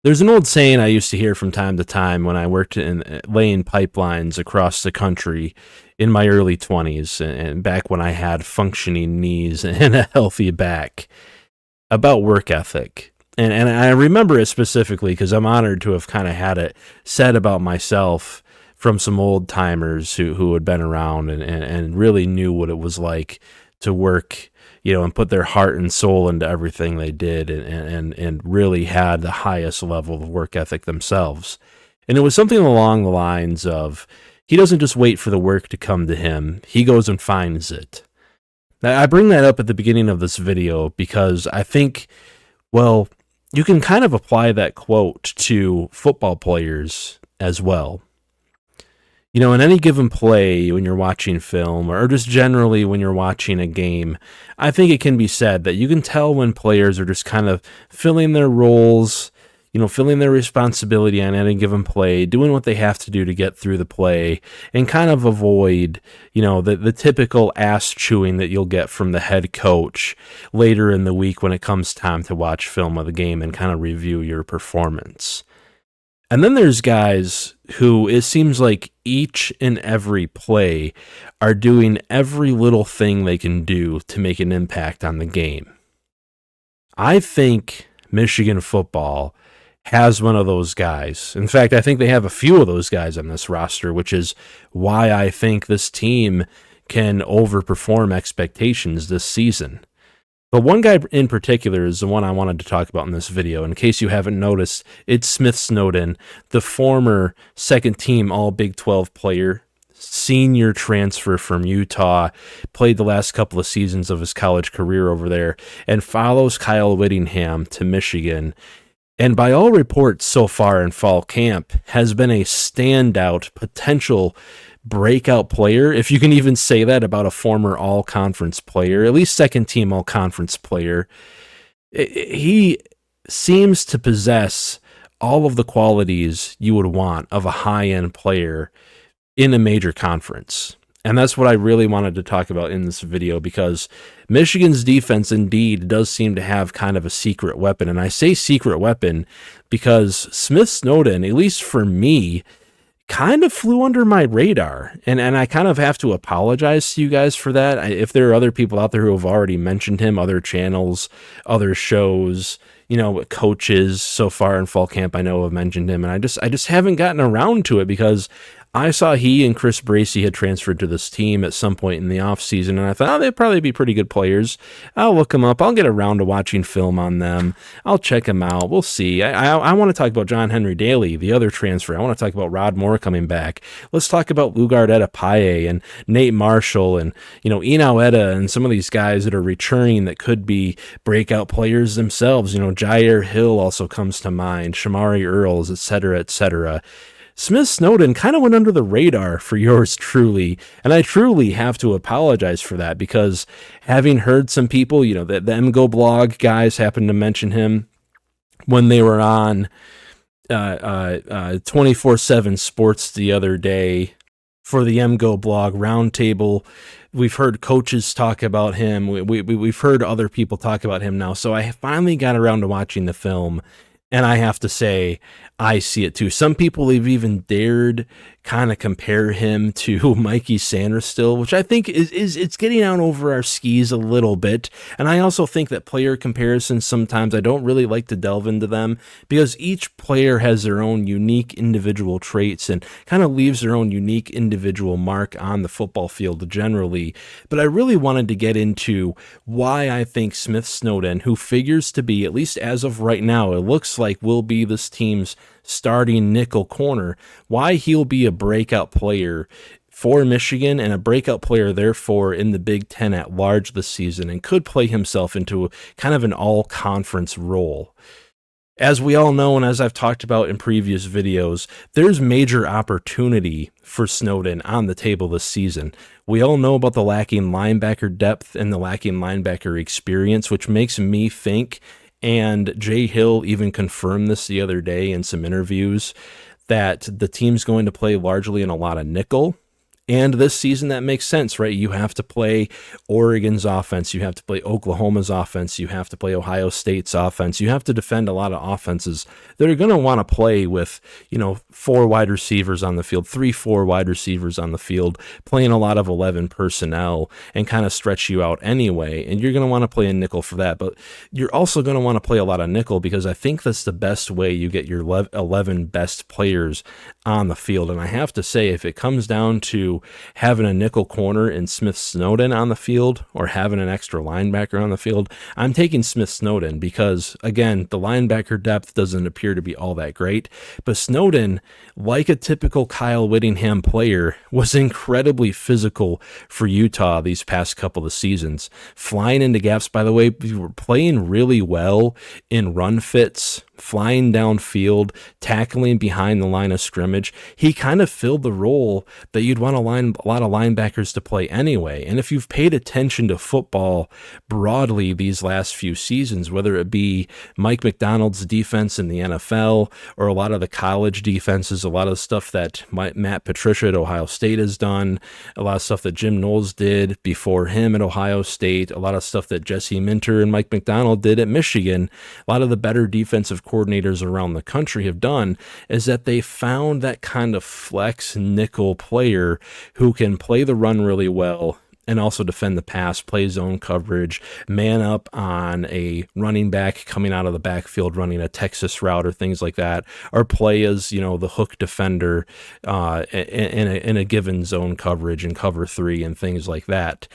There's an old saying I used to hear from time to time when I worked in laying pipelines across the country in my early 20s and back when I had functioning knees and a healthy back about work ethic. And I remember it specifically because I'm honored to have kind of had it said about myself from some old timers who had been around and really knew what it was like to work, and put their heart and soul into everything they did and really had the highest level of work ethic themselves. And it was something along the lines of, he doesn't just wait for the work to come to him, he goes and finds it. Now, I bring that up at the beginning of this video because I think, well, you can kind of apply that quote to football players as well. In any given play, when you're watching film or just generally when you're watching a game, I think it can be said that you can tell when players are just kind of filling their roles, filling their responsibility on any given play, doing what they have to do to get through the play, and kind of avoid, the typical ass chewing that you'll get from the head coach later in the week when it comes time to watch film of the game and kind of review your performance. And then there's guys who it seems like each and every play are doing every little thing they can do to make an impact on the game. I think Michigan football has one of those guys. In fact, I think they have a few of those guys on this roster, which is why I think this team can overperform expectations this season. But one guy in particular is the one I wanted to talk about in this video. In case you haven't noticed, it's Snowden, the former second-team All-Big 12 player, senior transfer from Utah, played the last couple of seasons of his college career over there, and follows Kyle Wittingham to Michigan. And by all reports so far in fall camp, has been a standout potential breakout player, if you can even say that about a former all-conference player, at least second-team all-conference player. He seems to possess all of the qualities you would want of a high-end player in a major conference. And that's what I really wanted to talk about in this video, because Michigan's defense indeed does seem to have kind of a secret weapon. And I say secret weapon because Snowden, at least for me, kind of flew under my radar. And I kind of have to apologize to you guys for that. If there are other people out there who have already mentioned him, other channels, other shows, coaches so far in fall camp I know have mentioned him. And I just haven't gotten around to it because I saw he and Chris Bracey had transferred to this team at some point in the offseason, and I thought, they'd probably be pretty good players. I'll look them up. I'll get around to watching film on them. I'll check them out. We'll see. I want to talk about John Henry Daly, the other transfer. I want to talk about Rod Moore coming back. Let's talk about Lugard Etapaye and Nate Marshall and, Eno Etta and some of these guys that are returning that could be breakout players themselves. Jair Hill also comes to mind, Shamari Earls, et cetera, et cetera. Snowden kind of went under the radar for yours truly, and I truly have to apologize for that because having heard some people, the MGO blog guys happened to mention him when they were on 24/7 Sports the other day for the MGO blog roundtable. We've heard coaches talk about him. We've heard other people talk about him now, so I finally got around to watching the film. And I have to say, I see it too. Some people have even dared kind of compare him to Mikey Sainristil, which I think is it's getting out over our skis a little bit. And I also think that player comparisons, sometimes I don't really like to delve into them because each player has their own unique individual traits and kind of leaves their own unique individual mark on the football field generally. But I really wanted to get into why I think Snowden, who figures to be, at least as of right now, it looks like will be this team's starting nickel corner, why he'll be a breakout player for Michigan and a breakout player, therefore, in the Big Ten at large this season and could play himself into kind of an all-conference role. As we all know, and as I've talked about in previous videos, there's major opportunity for Snowden on the table this season. We all know about the lacking linebacker depth and the lacking linebacker experience, which makes me think, and Jay Hill even confirmed this the other day in some interviews, that the team's going to play largely in a lot of nickel And this season, that makes sense, right? You have to play Oregon's offense. You have to play Oklahoma's offense. You have to play Ohio State's offense. You have to defend a lot of offenses that are going to want to play with, 4 wide receivers on the field, 3-4 wide receivers on the field, playing a lot of 11 personnel and kind of stretch you out anyway. And you're going to want to play a nickel for that. But you're also going to want to play a lot of nickel because I think that's the best way you get your 11 best players on the field. And I have to say, if it comes down to having a nickel corner in Smith Snowden on the field or having an extra linebacker on the field, I'm taking Smith Snowden because, again, the linebacker depth doesn't appear to be all that great. But Snowden, like a typical Kyle Wittingham player, was incredibly physical for Utah these past couple of seasons. Flying into gaps, by the way, we were playing really well in run fits, flying downfield, tackling behind the line of scrimmage. He kind of filled the role that you'd want a lot of linebackers to play anyway. And if you've paid attention to football broadly these last few seasons, whether it be Mike Macdonald's defense in the NFL or a lot of the college defenses, a lot of stuff that Matt Patricia at Ohio State has done, a lot of stuff that Jim Knowles did before him at Ohio State, a lot of stuff that Jesse Minter and Mike Macdonald did at Michigan, a lot of the better defensive coordinators around the country have done, is that they found that kind of flex nickel player who can play the run really well and also defend the pass, play zone coverage, man up on a running back coming out of the backfield running a Texas route or things like that, or play as, the hook defender in a given zone coverage and cover 3 and things like that.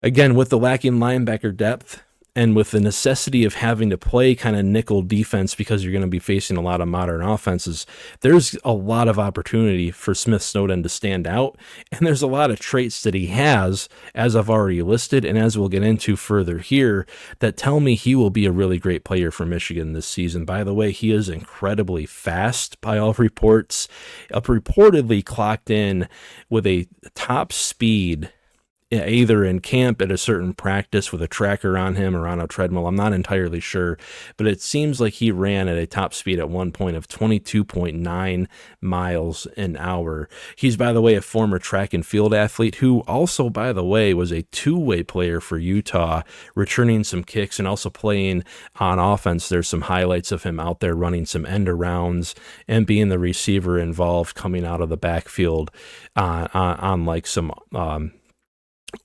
Again, with the lacking linebacker depth, and with the necessity of having to play kind of nickel defense because you're going to be facing a lot of modern offenses, there's a lot of opportunity for Smith Snowden to stand out. And there's a lot of traits that he has, as I've already listed, and as we'll get into further here, that tell me he will be a really great player for Michigan this season. By the way, he is incredibly fast by all reports, reportedly clocked in with a top speed either in camp at a certain practice with a tracker on him or on a treadmill. I'm not entirely sure, but it seems like he ran at a top speed at one point of 22.9 miles an hour. He's, by the way, a former track and field athlete who also, by the way, was a two-way player for Utah, returning some kicks and also playing on offense. There's some highlights of him out there running some end arounds and being the receiver involved coming out of the backfield on like some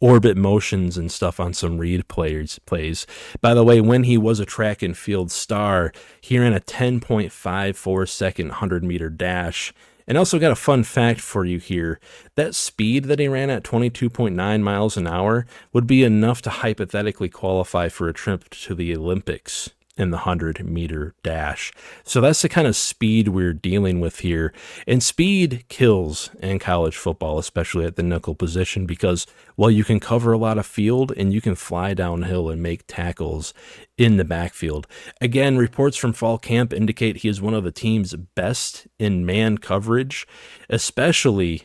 orbit motions and stuff on some read plays. By the way, when he was a track and field star, he ran a 10.54 second 100-meter dash. And also got a fun fact for you here. That speed that he ran at, 22.9 miles an hour, would be enough to hypothetically qualify for a trip to the Olympics in the 100-meter dash. So that's the kind of speed we're dealing with here. And speed kills in college football, especially at the nickel position, because, well, you can cover a lot of field and you can fly downhill and make tackles in the backfield. Again, reports from fall camp indicate he is one of the team's best in man coverage, especially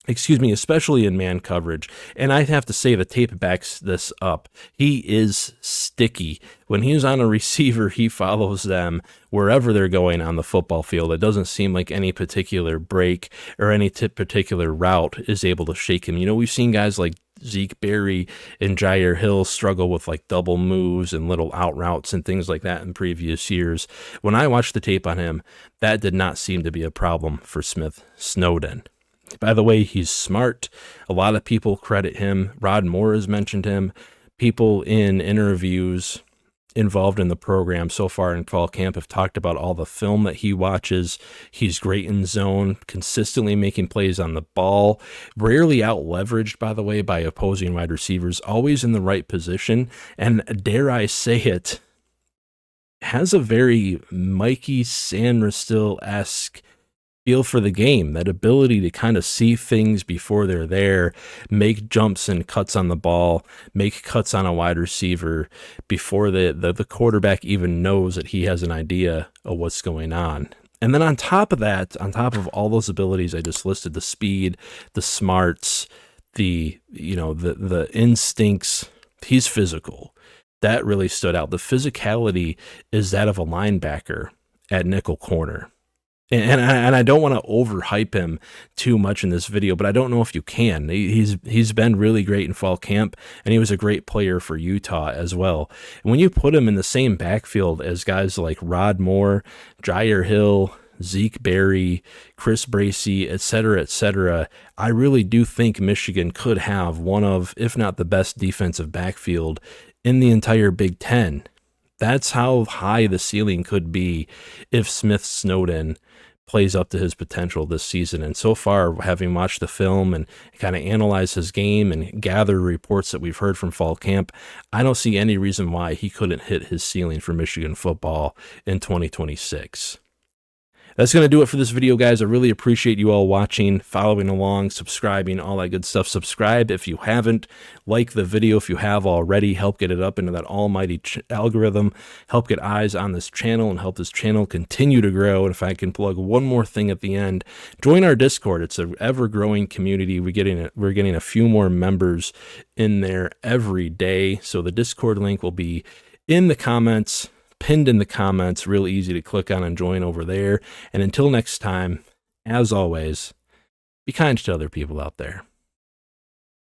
in man coverage. And I have to say the tape backs this up. He is sticky. When he's on a receiver, he follows them wherever they're going on the football field. It doesn't seem like any particular break or any particular route is able to shake him. We've seen guys like Zeke Berry and Jair Hill struggle with like double moves and little out routes and things like that in previous years. When I watched the tape on him, that did not seem to be a problem for Smith Snowden. By the way, he's smart. A lot of people credit him. Rod Moore has mentioned him. People in interviews involved in the program so far in fall camp have talked about all the film that he watches. He's great in zone, consistently making plays on the ball, rarely out leveraged, by the way, by opposing wide receivers, always in the right position. And dare I say it, has a very Mikey Sainristil-esque feel for the game, that ability to kind of see things before they're there, make jumps and cuts on the ball, make cuts on a wide receiver before the quarterback even knows that he has an idea of what's going on. And then on top of that, on top of all those abilities I just listed, the speed, the smarts, the instincts, he's physical. That really stood out. The physicality is that of a linebacker at nickel corner. And I don't want to overhype him too much in this video, but I don't know if you can. He's been really great in fall camp, and he was a great player for Utah as well. And when you put him in the same backfield as guys like Rod Moore, Jair Hill, Zeke Berry, Chris Bracey, etc., I really do think Michigan could have one of, if not the best defensive backfield in the entire Big Ten. That's how high the ceiling could be if Smith Snowden plays up to his potential this season. And so far, having watched the film and kind of analyzed his game and gather reports that we've heard from fall camp, I don't see any reason why he couldn't hit his ceiling for Michigan football in 2026. That's going to do it for this video, guys. I really appreciate you all watching, following along, subscribing, all that good stuff. Subscribe if you haven't. Like the video if you have already. Help get it up into that almighty algorithm. Help get eyes on this channel and help this channel continue to grow. And if I can plug one more thing at the end, join our Discord. It's an ever-growing community. We're getting a few more members in there every day. So the Discord link will be in the comments, pinned in the comments, real easy to click on and join over there. And until next time, as always, be kind to other people out there.